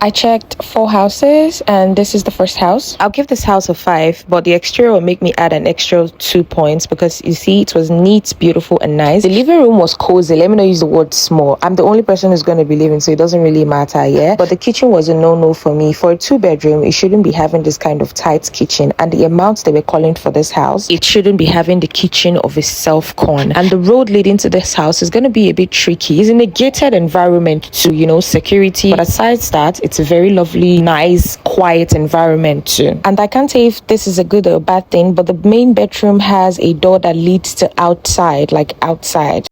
I checked 4 houses and this is the first house. I'll give this house a 5, but the exterior will make me add an extra 2 points because you see it was neat, beautiful and nice. The living room was cozy. Let me not use the word small. I'm the only person who's going to be living, so it doesn't really matter, yeah? But the kitchen was a no-no for me. For a 2-bedroom, it shouldn't be having this kind of tight kitchen, and the amounts they were calling for this house, it shouldn't be having the kitchen of a self-con. And the road leading to this house is going to be a bit tricky. It's in a gated environment too, you know, security, but aside that, it's a very lovely, nice, quiet environment too. And I can't say if this is a good or a bad thing, but the main bedroom has a door that leads to outside, like outside.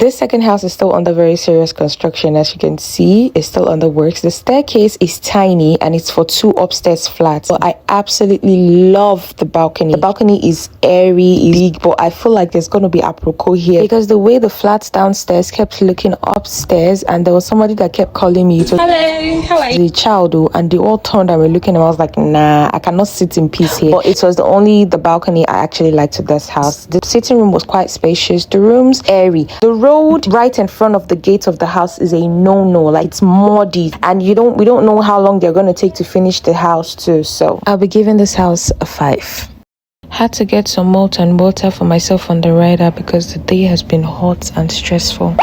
This second house is still under very serious construction. As you can see, it's still under works. The staircase is tiny and it's for 2 upstairs flats. So I absolutely love the balcony. The balcony is airy, big, but I feel like there's going to be apropos here because the way the flats downstairs kept looking upstairs, and there was somebody that kept calling me. Hello, how are you? The child, and they all turned and were looking, and I was like, nah, I cannot sit in peace here. But it was the balcony I actually liked to this house. The sitting room was quite spacious. The rooms airy. The road right in front of the gate of the house is a no-no. Like, it's muddy, and we don't know how long they're going to take to finish the house too. So I'll be giving this house a 5. Had to get some malt and water for myself on the rider because the day has been hot and stressful.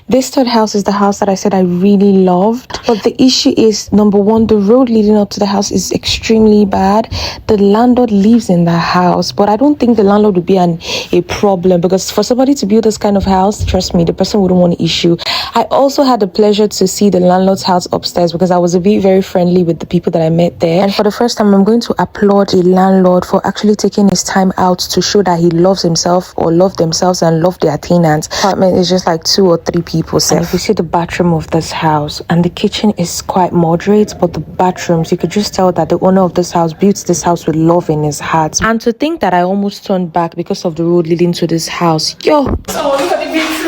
This third house is the house that I said I really loved, but the issue is, number one, the road leading up to the house is extremely bad. The landlord lives in the house, but I don't think the landlord would be a problem, because for somebody to build this kind of house, trust me, the person wouldn't want an issue. I also had the pleasure to see the landlord's house upstairs because I was very friendly with the people that I met there, and for the first time I'm going to applaud the landlord for actually taking his time out to show that he loves himself or love themselves and love their tenants. Apartment is just like 2 or 3 people. And if you see the bathroom of this house, and the kitchen is quite moderate, but the bathrooms, you could just tell that the owner of this house built this house with love in his heart. And to think that I almost turned back because of the road leading to this house. Yo! Oh, look at the bedroom!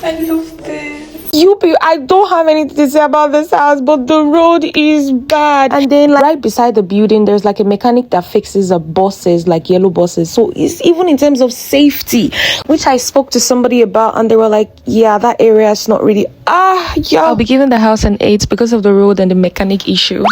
I love this. I don't have anything to say about this house, but the road is bad. And then right beside the building, there's like a mechanic that fixes buses, like yellow buses. So it's even in terms of safety, which I spoke to somebody about, and they were like, yeah, that area is not really, I'll be giving the house an 8 because of the road and the mechanic issue.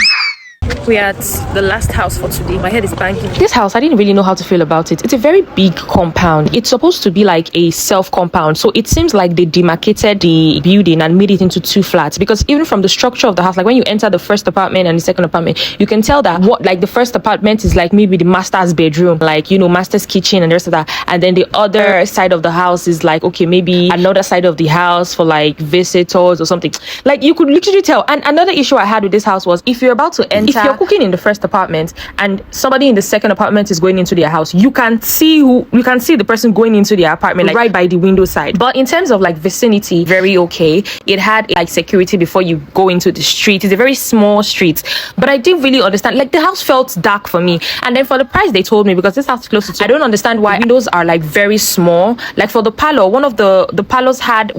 We're at the last house for today. My head is banging. This house, I didn't really know how to feel about it. It's a very big compound. It's supposed to be like a self-compound. So it seems like they demarcated the building and made it into 2 flats. Because even from the structure of the house, like when you enter the first apartment and the second apartment, you can tell that the first apartment is like maybe the master's bedroom, like, you know, master's kitchen and the rest of that. And then the other side of the house is like, okay, maybe another side of the house for like visitors or something. Like, you could literally tell. And another issue I had with this house was, if you're about to enter, if you're cooking in the first apartment and somebody in the second apartment is going into their house, you can see the person going into their apartment, like right by the window side. But in terms of like vicinity, very okay. It had like security before you go into the street. It's a very small street, but I didn't really understand. Like, the house felt dark for me, and then for the price they told me, because this house is close to, I don't understand why windows are like very small. Like for the parlor, one of the parlors had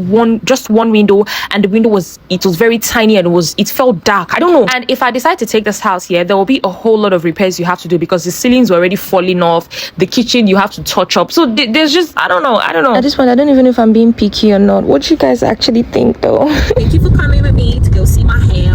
just one window, and the window was very tiny, and it felt dark. I don't know. And if I decide to take this house here, there will be a whole lot of repairs you have to do because the ceilings were already falling off. The kitchen you have to touch up. So there's just, I don't know. At this point, I don't even know if I'm being picky or not. What do you guys actually think though? Thank you for coming with me to go see my hair.